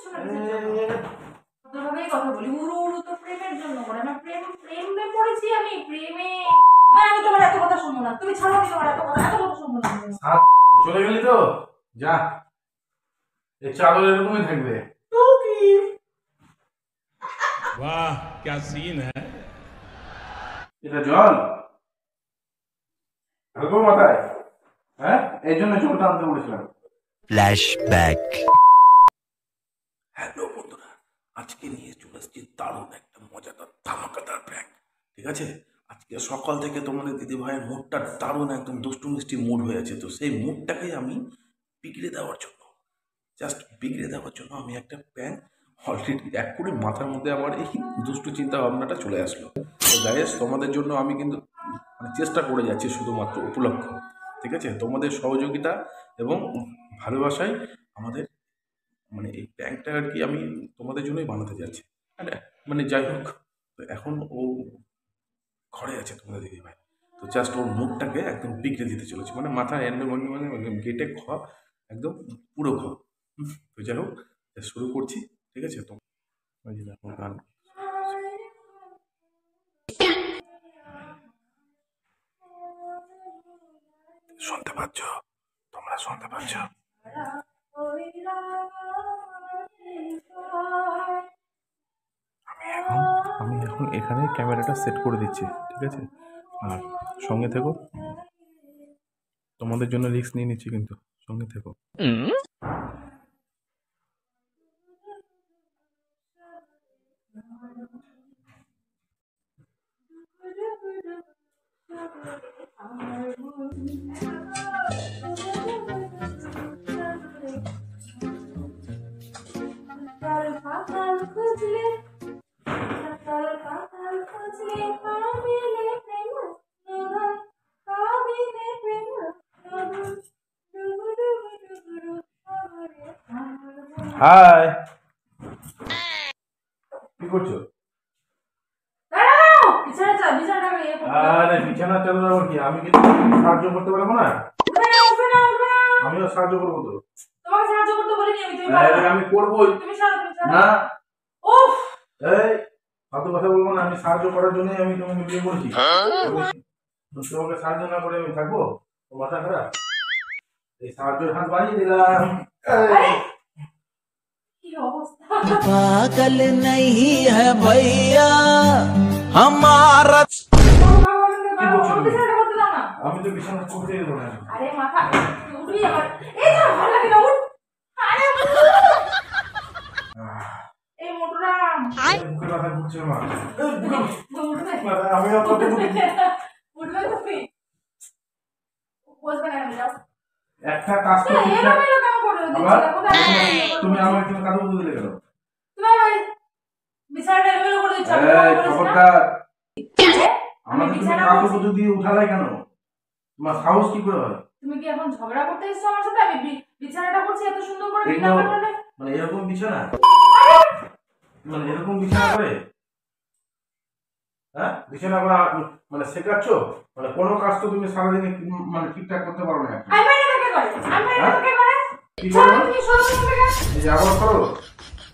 করছো না কিসের জন্য? ভদ্রভাবেই কথা বলি। উড়ু উড়ু তো প্রেমের জন্য করে না। প্রেমে পড়েছি আমি, প্রেমে। না, আমি তোমার এত কথা শুনবো না। তুমি ছাড়ো, আমি তোমার এত কথা শুনবো না। চলে গেলি তো যা, এই চাদর এরকমই থাকবে। वाह क्या सीन है। এটা জল ঢালবো মাথায়? হ্যাঁ, এই জন্য জলটা আনতে বলেছিলাম। ফ্ল্যাশব্যাক। হ্যালো বন্ধুরা, আজকে নিয়ে চলে এসেছি দারুণ একটা মজাদার ধামাকাদার প্র্যাঙ্ক। ঠিক আছে, আজকে সকাল থেকে তোমাদের দিদি ভাইয়ের মুডটা দারুণ একদম দুষ্টু মিষ্টি মুড হয়ে আছে। তো সেই মুডটাকে আমি বিগড়ে দেওয়ার জন্য, আমি একটা প্র্যাঙ্ক অলরেডি এক করে মাথার মধ্যে আমার এই দুষ্টু চিন্তা ভাবনাটা চলে আসলো। তো গাইস, তোমাদের জন্য আমি কিন্তু চেষ্টা করে যাচ্ছি শুধুমাত্র উপলক্ষ। ঠিক আছে, তোমাদের সহযোগিতা এবং ভালোবাসায় আমাদের এই প্র্যাঙ্কটা আর কি আমি তোমাদের জন্যই বানাতে যাচ্ছি। যাই হোক, তো এখন ও ঘরে আছে তোমাদের দিদি ভাই। তো জাস্ট ওর মুখটাকে একদম বিগড়ে দিতে চলেছে, মাথা গেটে একদম পুরো তো যাই হোক, শুরু করছি। ঠিক আছে, তো গান শুনতে পাচ্ছ? তোমরা শুনতে পাচ্ছ? আমি এখন এখানে ক্যামেরাটা সেট করে দিচ্ছি। ঠিক আছে, আর সঙ্গে থেকো, তোমাদের জন্য রিস্ক নিয়ে নিচ্ছি, কিন্তু সঙ্গে থেকো। হাই, কি করছো? আরে বিছানা চাদর আবার কি? আমি কি সাহায্য করতে পারবো না? আমিও সাহায্য করবো তো। তোমাকে সাহায্য করতে বলিনি আমি, তুমি আমি করবোই। তুমি সারা না, উফ, এই ফালতু কথা বলবো না। আমি সাহায্য করার জন্যই আমি তোমাকে বিয়ে করেছি। তোমাকে সাহায্য না করে আমি থাকবো? তো মাথা খারাপ? এই সাহায্যের হাত বাড়িয়ে দিলাম। কি অবস্থা! पागल नहीं है भैया हमारा। আমি তো বিছানা করতে দেবো না। আরে মাথা উঠবি আমার, এই না ভালো লাগে না, উঠ। আরে এই মোটরাম বুকে ব্যথা করছে আমার। উঠবে আমি আর কত বুকে উঠবে তুমি বসবে না, আমি যাও একটা কাজ তো এই ঠিকঠাক। এলো কাম করে আবার দিচ্ছি। তুমি আমাকে তুমি কাজ বলতে দিলে কেন? তুমি আমার বিছানাটা এলো করে দিচ্ছ। এই খবরদার, আমি আমাকে তুমি বিছানা কাপড় পুজো দিয়ে উঠালাই কেন? তোমার সাহস কি করে হয়? তুমি কি এখন ঝগড়া করতে এসেছো আমার সাথে? আমি বিছানাটা করছি এত সুন্দর করে বিনা এগুলো কারণে। এরকম বিছানা, এরকম বিছানা করে? হ্যাঁ, বিছানা করা শেখাচ্ছ? কোনো কাজ তো তুমি সারাদিনে ঠিকঠাক করতে পারো না। আমি বাইরে থেকে করে, আমি বাইরে থেকে করে। কি করো? তুমি সরো থেকে। এই যে আবার করো,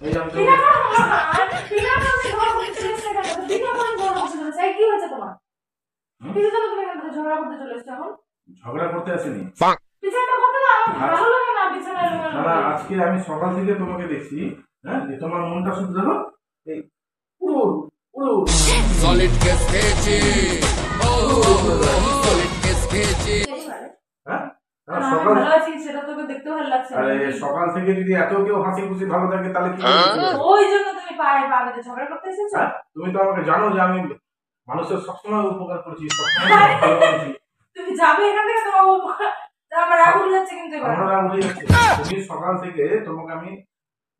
এই যে আমি বিনা কারণে বিনা কারণে ঝগড়া করতে চলেছ না কেন? বিনা কারণে ঝগড়া করতে চলেছ, এই কি হয়েছে তোমার? কিছু তো তুমি এখান থেকে ঝগড়া করতে চলে এসেছো এখন। ঝগড়া করতে আসিনি। বিছানাটা করতে না, আমার ভালো লাগে না বিছানায় না, আজকে আমি সকাল থেকে তোমাকে দেখছি, হ্যাঁ, যে তোমার মনটা শুধু দেখো এই পুরো পুরো सॉलिड केस खेचे सॉलिड केस खेचे। হ্যাঁ। সকাল ভালো আছি, সেটা তোকে দেখতে ভালো লাগছে। আরে সকাল থেকে যদি এত কেউ হাসি খুশি ভালো থাকে তাহলে কি করবে? ওই জন্য তুমি পায়ে পা বেঁধে ঝগড়া করতে এসেছো। তুমি তো আমাকে জানো যে আমি মানুষের সবসময় উপকার করছি, সবসময় ভালো করেছি। তুমি যাবে এখান থেকে, তোমার আমার রাগ উঠে যাচ্ছে কিন্তু এবার। আমার রাগ উঠে যাচ্ছে। তুমি সকাল থেকে তোমাকে আমি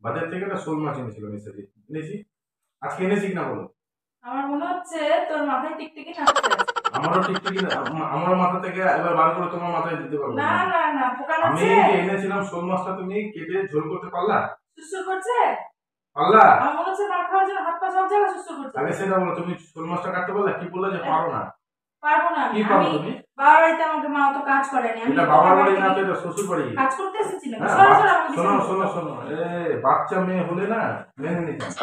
বাজার থেকে একটা শোল মাছ এনেছিলাম, এনেছি। আজকে এনেছি কিনা বলো? আমার মনে হচ্ছে তোর মাথায় টিকটিকি নাচছে। আমারও টিকটিকি আমার মাথা থেকে এবার বার করে তোমার মাথায় দিতে পারবো না না না, পোকা আমি নাচছে। যে এনেছিলাম শোল মাছটা তুমি কেটে ঝোল করতে পারলা? সুসু করছে। পারলা? আমার মনে হচ্ছে মার খাওয়ার জন্য হাত পা সব জায়গায় সুসু করছে। আগে সেটা বলো, তুমি শোল মাছটা কাটতে পারলা? কি বললে যে পারো না? পারবো না কি আমি। পারবো তুমি? বাবার বাড়িতে আমাকে মা অত কাজ করেনি। আমি এটা বাবার বাড়ি না, তো এটা শ্বশুর বাড়ি। কাজ করতে এসেছি নাকি? হ্যাঁ, সরো সরো, আমাকে শোনো বিছানা শোনো করতে শোনো, বাচ্চা মেয়ে হলে না মেনে নিতে হবে।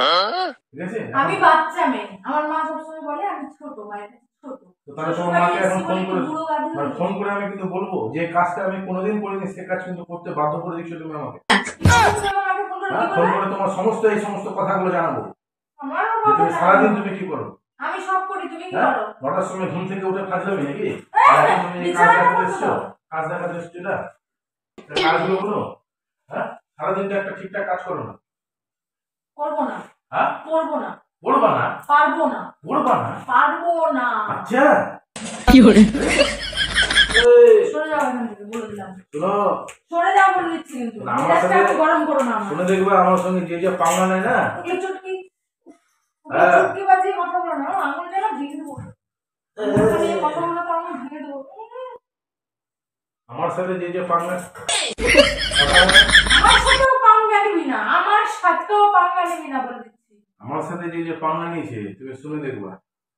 ঠিক আছে? আমি বাচ্চা মেয়ে, আমার মা সবসময় বলে আমি ছোট, মায়ের কাছে ছোট। তো তাহলে তোমার মাকে এখন ফোন করে, বুড়ো গাধি মানে ফোন করে আমি কিন্তু বলবো যে কাজটা আমি কোনোদিন করিনি সে কাজ কিন্তু করতে বাধ্য করে দিচ্ছ তুমি আমাকে। আমাকে ফোন করে হ্যাঁ, কি ফোন বলে? করে তোমার সমস্ত এই সমস্ত কথাগুলো জানাবো। আমার যে কথা তুমি না। সারাদিন তুমি কি করো? আমি সব করি, তুমি কি হ্যাঁ, করো? 9টার সময় ঘুম থেকে উঠে কাজ যাবে নাকি? হ্যাঁ, আর এখন তুমি এই কাজ বিছানাটা দেখাতে করতে এসছো, দাও। কাজ দেখাতে এসছো না? কাজগুলো করো। হ্যাঁ, সারাদিন তো একটা ঠিকঠাক কাজ করো না। করবো না, হ্যাঁ, করবো না, বলবা না, পারবো না, বলবা না। পারবো না। আচ্ছা, সরে যাও এখান থেকে, বলে দিলাম। শোনো, সরে যাও বলে দিচ্ছি কিন্তু। না, আমার মেজাজটা সাথে- একটু গরম করো না আমার। শুনে দেখবে আমার সঙ্গে যে যে পাওনা নেয় না, ওগুলো চুটকি, হ্যাঁ। চুটকি বাজিয়ে কথা বলো না, আঙুল যেন ভেঙে দেবো। আঙুলটা নিয়ে কথা বলো তো আঙুল ভেঙে দেবো। আমার সাথে যে যে পাওনা আমার সাথেও পাঙ্গা নিবি না, আমার সাথেও পাঙ্গা নিবি না বলে দিচ্ছি। আমার সাথে যে যে পাওনা নিয়েছে তুমি শুনে দেখবা।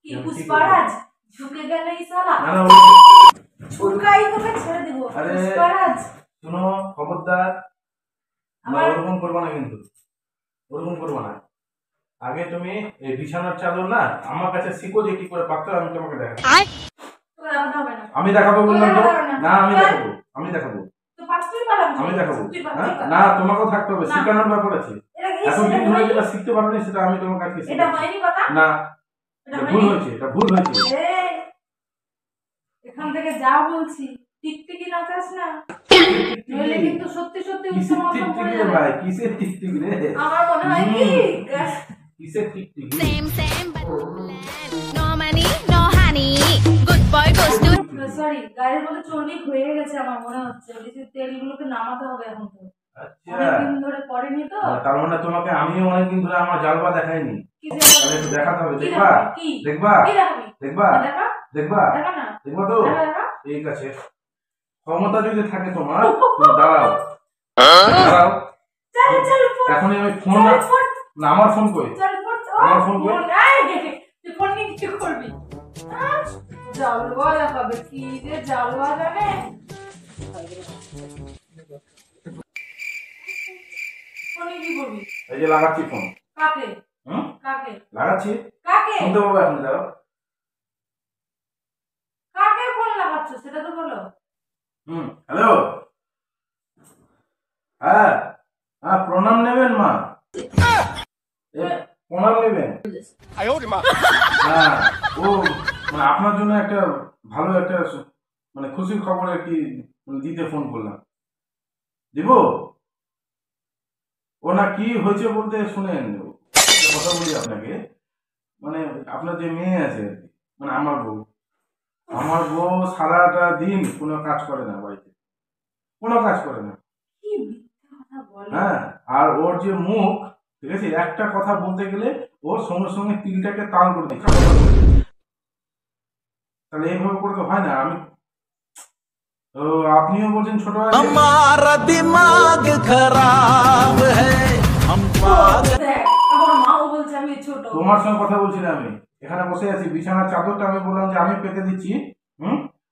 কি আমি ঠিক পুষ্পারাজ ঝুঁকে গেলে এই শালা, না না, ঝুঁকাই তোকে ছেড়ে দেবো। আরে, পুষ্পারাজ শোনো খবরদার, আমার- ওরকম করবা না কিন্তু, ওরকম করবা না। আগে তুমি এই বিছানার চাদর না আমার কাছে শিখো যে কি করে পাততে হয়, আমি তোমাকে দেখাবো। তোকে দেখাতে হবে না। আমি দেখাবো বললাম তো, তোকে দেখাতে হবে না আমি না। দেখাবো, আমি দেখাবো, তো পাঁচটাই পারলাম। আমি দেখাবো। তুই পার, হ্যাঁ? তুই পার। না, তোমাকেও থাকতে হবে, না। শেখানোর ব্যাপার আছে। এটা কি? এতদিন সেটা ধরে হয়নি? যেটা শিখতে পারোনি সেটা আমি তোমার কাছে এটা শিখাচ্ছি। হয়নি কথা? না, এটা এটা ভুল হয়নি? হয়েছে, এটা ভুল হয়েছে। এই, এখান থেকে যা বলছি টিকটিকি নাচাস না, নইলে কিন্তু সত্যি সত্যি কিসের উচ্চ টিকটিকি পড়ে রে যাবে। ভাই, কিসের টিকটিকি রে? আমার মনে হয় কি কিসের টিকটিকি? Same, but no money, no honey. Good boy goes to sorry, গাড়ির মধ্যে চর্বি হয়ে গেছে আমার মনে হচ্ছে। বেশি তেলগুলোকে নামাতে হবে এখন তো, আচ্ছা, অনেকদিন ধরে পড়েনি তো। তার মানে তোমাকে আমিও অনেকদিন ধরে আমার জালবা দেখাইনি, কি তাহলে একটু দেখাতে হবে। কি দেখবা, দেখাবি? কি? দেখবা, কি দেখাবি? দেখবা, দেখা, দেখবা, দেখা না, দেখবা তো? দেখা, দেখা। ঠিক আছে, ক্ষমতা যদি থাকে তোমার, তুমি দাঁড়াও, দাঁড়াও। চল চল ফোন, এখনই আমি ফোন চল ফোন, না, আমার ফোন কই? চল ফোন। আমার ফোন কই? তুই ফোন নিয়ে কি করবি? জালুয়া দেখাবে, কি যে জালুয়া জানে। ফোনে কি করবি? এই যে লাগাচ্ছি ফোন। কাকে? হুম, কাকে? লাগাচ্ছি, কাকে? শুনতে পাবো এখন, দাঁড়াও। কাকে ফোন লাগাচ্ছ সেটা তো বলো। হ্যালো, হ্যাঁ হ্যাঁ, প্রণাম নেবেন মা, এ, প্রণাম নেবেন। হ্যাঁ, ও মানে আপনার জন্য একটা ভালো একটা মানে খুশির খবর আর কি দিতে ফোন করলাম। দিব? ও না, কি হয়েছে বলতে শুনেন, কথা বলি আপনাকে। মানে আপনার যে মেয়ে আছে আর কি, মানে আমার বউ সারাটা দিন কোনো কাজ করে না বাড়িতে, কোনো কাজ করে না। কি মিথ্যা কথা বলে। হ্যাঁ, আর ওর যে মুখ, ঠিক আছে, একটা কথা বলতে গেলে ওর সঙ্গে সঙ্গে তিলটাকে তাল করে দিচ্ছে। তাহলে এইভাবে করে তো হয় না। আমি তো, আপনিও বলছেন ছোট আছে। हमारा दिमाग खराब है हम पागल দেখ, আমার মাও বলছে আমি ছোট। তোমার সঙ্গে কথা বলছি না, আমি এখানে বসে আছি, বিছানার চাদরটা আমি বললাম যে আমি পেতে দিচ্ছি।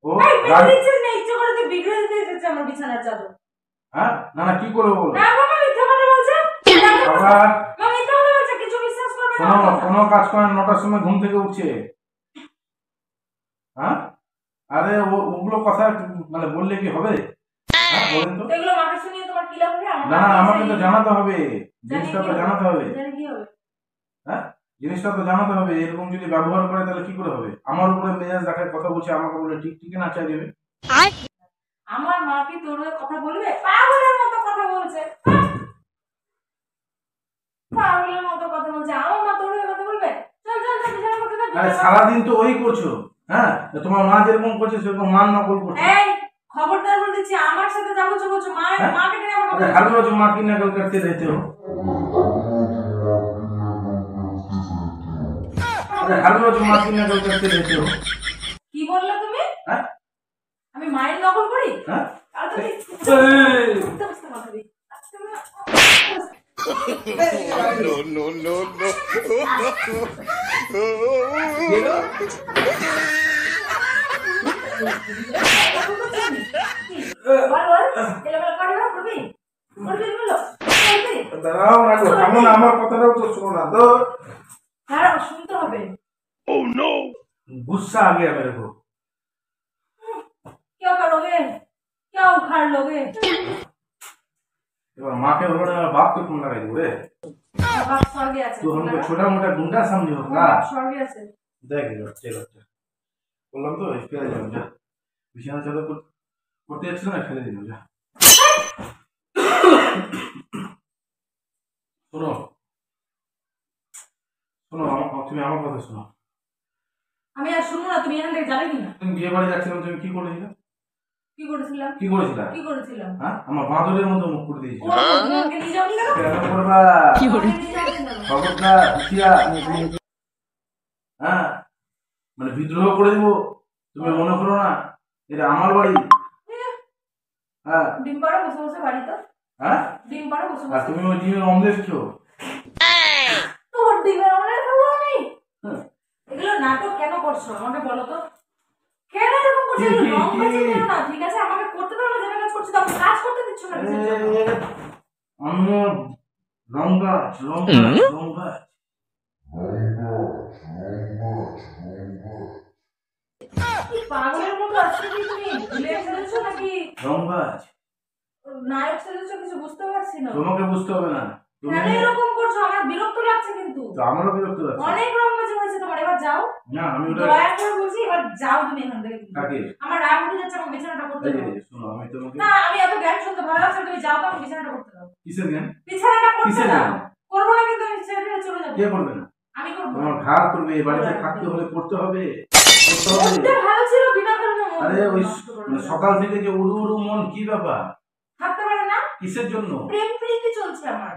ও এই বেশি গাড়ি- দিচ্ছিস না, ইচ্ছে করে তুই বিগড়ে দিতে এসেছে আমার বিছানার চাদর। হ্যাঁ, না না, কি করবো বলো? না বাবা মিথ্যা কথা বলছে। আবার মা মিথ্যা কথা বলছে, কিছু বিশ্বাস করবে না। শোনো, কোনো কাজ করেন, 9টার সময় ঘুম থেকে উঠছে। হ্যাঁ, আরে ওগুলো কথা মানে বললে কি হবে? হ্যাঁ, বলেন তো। তো এগুলো মাকে শুনিয়ে তোমার কি লাভ হবে? আমার না না, আমাকে তো জানাতে হবে, জানি জিনিসটা কি তো হবে? জানাতে হবে। জানি কি হবে? হ্যাঁ, জিনিসটা তো জানাতে হবে। এরকম যদি ব্যবহার করে তাহলে কি করে হবে? আমার উপরে মেজাজ দেখায় কথা বলছে, আমাকে বলে টিকটিকি নাচা দেবে। আমার মা কি তোর হয়ে কথা বলবে? পাগলের মতো কথা বলছে। পাগলের মতো কথা বলছে। আমার মা তোর হয়ে কথা বলবে? চল চল চল, বিছানা করতে দাও, আরে বিছানা। সারাদিন তো ওই করছো। হ্যাঁ, তোমার মা যেরকম করছে সেরকম মান নকল করছে। এই, খবরদার বলে দিচ্ছি, আমার সাথে যা বলছো বলছো। মা হ্যাঁ? মাকে টেনে আমার কথা अरे हर रोज माँ की नकल करते रहते हो। अरे हर रोज माँ की नकल करते रहते हो। কি বললে তুমি? হ্যাঁ? আমি মায়ের নকল করি? হ্যাঁ? তাহলে তো এই, আস্তে আস্তে মাথা দিই। আস্তে আস্তে। No, no, no, no. দাঁড়াও রাখো, থামো না, আমার কথাটাও তো শোনো না তো। হ্যাঁ শুনতে হবে। गुस्सा आ गया मेरे को। क्या करोगे, क्या उखाड़ लोगे? एबार माँ के बोलो ना, बाप को फोन लगाई दो रे। बाप स्वर्गे আছে। तू हमको छोटा मोटा गुंडा समझी हो का? बाप स्वर्गे আছে। देख लो चलो चल बोललाম তো ফেলে যাও যা, বিছানা চাদর করতে যাচ্ছিল না, ফেলে দিলাম যা। শোনো শোনো, তুমি আমার কথা শোনো। আমি আর শুনবো না, তুমি এখান থেকে যাবে কিনা? তুমি বিয়ে বাড়ি যাচ্ছিলাম, তুমি কি করেছিলে? কি করেছিলাম? কি করেছিলা? কি করেছিলাম? হ্যাঁ, আমার বাঁদরের মতো মুখ করে দিয়েছিল। তুমি আমাকে নিয়ে যাওনি কেন? কেন করবা? কি করে নিয়ে যাওনি কেন? খবরদার হুঁশিয়ার। হ্যাঁ, মানে বিদ্রোহ করে দিব, তুমি মনে করো না এটা আমার বাড়ি। হ্যাঁ ডিম পাড়া বসে বসে বাড়ি তো? হ্যাঁ, ডিম পাড়া বসে আর বসে। তুমি ওই ডিমের অমলেট খেও। তোর ডিমের অমলেট খাবো আমি? হ্যাঁ। এগুলো নাটক কেন করছো আমাকে বলো তো? কেন এরকম করছো? কি, কি, রং কি? বাজি কেন না? ঠিক আছে আমাকে করতে দাও না, যেটা কাজ করছি দাও, কাজ করতে দিচ্ছ না কিসের জন্য? আমি রংবাজ রংবাজ রংবাজ। কি পাগলের মতো আসছে কি তুমি? ভিলেন সেজেছো নাকি রংবাজ। নায়ক সেজেছো? কিছু বুঝতে পারছি না। তোমাকে বুঝতে হবে না, তুমি কেন এরকম করছো? আমার বিরক্ত লাগছে কিন্তু। তো আমারও বিরক্ত লাগছে। অনেক রংবাজি হয়েছে তোমার, এবার যাও। না আমি ওটা দয়া করে বলছি এবার যাও তুমি এখান থেকে। কাকে? আমার রাগ উঠে যাচ্ছে, আমার বিছানাটা করতে এই দাও। যে, শোনো আমি তোমাকে না আমি এত জ্ঞান শুনতে ভালো লাগছে, তুমি যাও তো, আমার বিছানাটা করতে দাও। কিসের জ্ঞান? বিছানাটা করতে কিসের দাও। জ্ঞান? করবো না কিন্তু, আমি ছেড়ে ফেলে চলে যাবো। কে করবে না? আমি করবো। তোমার ঘাড় করবে, এই বাড়িতে থাকতে হলে করতে হবে, করতে হবে। মনটা ভালো ছিল, বিনা কারণে মন আরে ওই নষ্ট করে মানে দিলে। সকাল থেকে যে উড়ু উড়ু মন, কি ব্যাপার? থাকতে পারে না? কিসের জন্য? প্রেম প্রীতি চলছে আমার।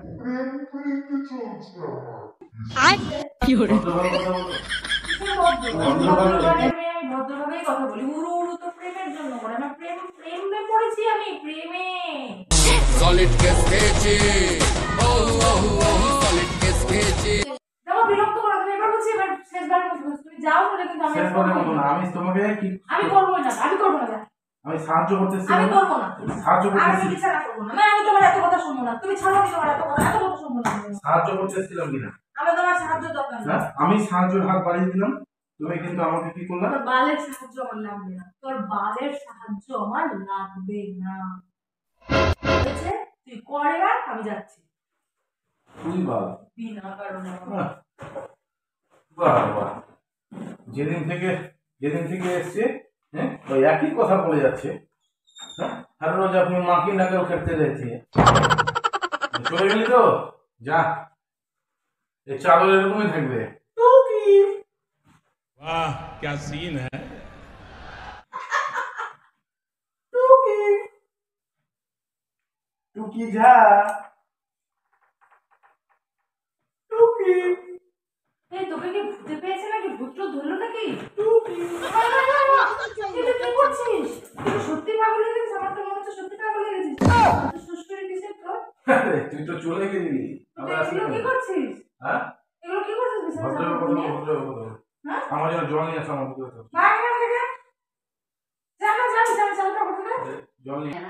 ভদ্রভাবে কথা বলো। ভদ্রভাবে আমি ভদ্রভাবেই কথা বলি। উড়ু উড়ু তো প্রেমের জন্য করে, আমার প্রেমে পড়েছি আমি, প্রেমে। सॉलिड केस भेजे सॉलिड केस भेजे দেখো বিরক্ত করো, তুমি এবার বলছি, এবার শেষবারের মতো বলছি, তুমি যাও বলে কিন্তু আমি শেষ করার মতো না, আমি তোমাকে কি আমি করবো না, আমি করবো না, আমি সাহায্য করতেছি, আমি করবো না, সাহায্য আমি করতেছি, বিছানা করবো না। না আমি তোমার এত কথা শুনবো না, তুমি ছাড়ো, আমি তোমার এত কথা শুনবো না। সাহায্য করতেছিলাম কিনা? আমার তোমার সাহায্য দরকার নেই। হ্যাঁ, আমি সাহায্যের হাত বাড়িয়ে দিলাম, তুমি কিন্তু আমাকে কি করলা? তোর বালের সাহায্য আমার লাগবে না, তোর বালের সাহায্য আমার লাগবে না, বুঝেছে? তুই কর এবার, আমি যাচ্ছি। তুই বাবা, বিনা কারণে বাহ বাহ, যেদিন থেকে এসছে, হ্যাঁ ওই একই কথা বলে যাচ্ছে। হ্যাঁ, हर रोज अपनी माँ की नकल करते रहती है। চলে গেলি তো যা, এই চাদর এরকমই থাকবে। वाह क्या सीन है টুকি যা, টুকি এই তোকে কি ভূতে পেয়েছে নাকি? ভূত ধরলো নাকি? তুই কি করছিস? তুই সত্যি পাগল হয়ে গেছিস? আমার তো মনে হচ্ছে সত্যি পাগল হয়ে গেছিস। তুই সুস্থরি কিসের তোর? আরে, তুই তো চলে গেলি, আবার আসলি এগুলো কি কেন? করছিস? হ্যাঁ, এগুলো কি করছিস বিছানায় ভদ্রভাবে চাদর কথা নিয়ে? বল, ভদ্রভাবে কথা বল। হ্যাঁ? আমার জন্য জল নিয়ে আসো, আমার বুকে তো। ভাগ এখান থেকে। যা না, যা বিছানায় চাদরটা করতে দে। জল নিয়ে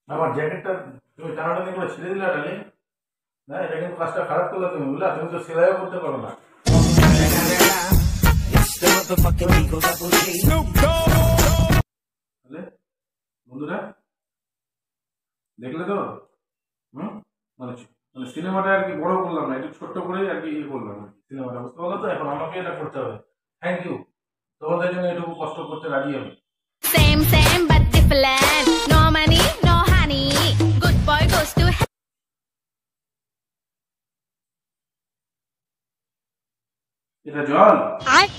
আমার জ্যাকেটটা তুমি টানাটানি করে ছেড়ে দিলে ডালি। না, এটা কিন্তু কাজটা খারাপ করলে তুমি, বুঝলা? তুমি তো সেলাইও করতে পারো না। তাহলে বন্ধুরা দেখলে তো, মানে মানে সিনেমাটা আর কি বড় করলাম না, একটু ছোট্ট করে আর কি ইয়ে করলাম সিনেমাটা, বুঝতে পারলো তো? এখন আমাকে এটা করতে হবে। থ্যাংক ইউ, তোমাদের জন্য এটুকু কষ্ট করতে রাজি আমি। Same, same, but different. No money, no honey. Good boy goes to এটা জল? hell.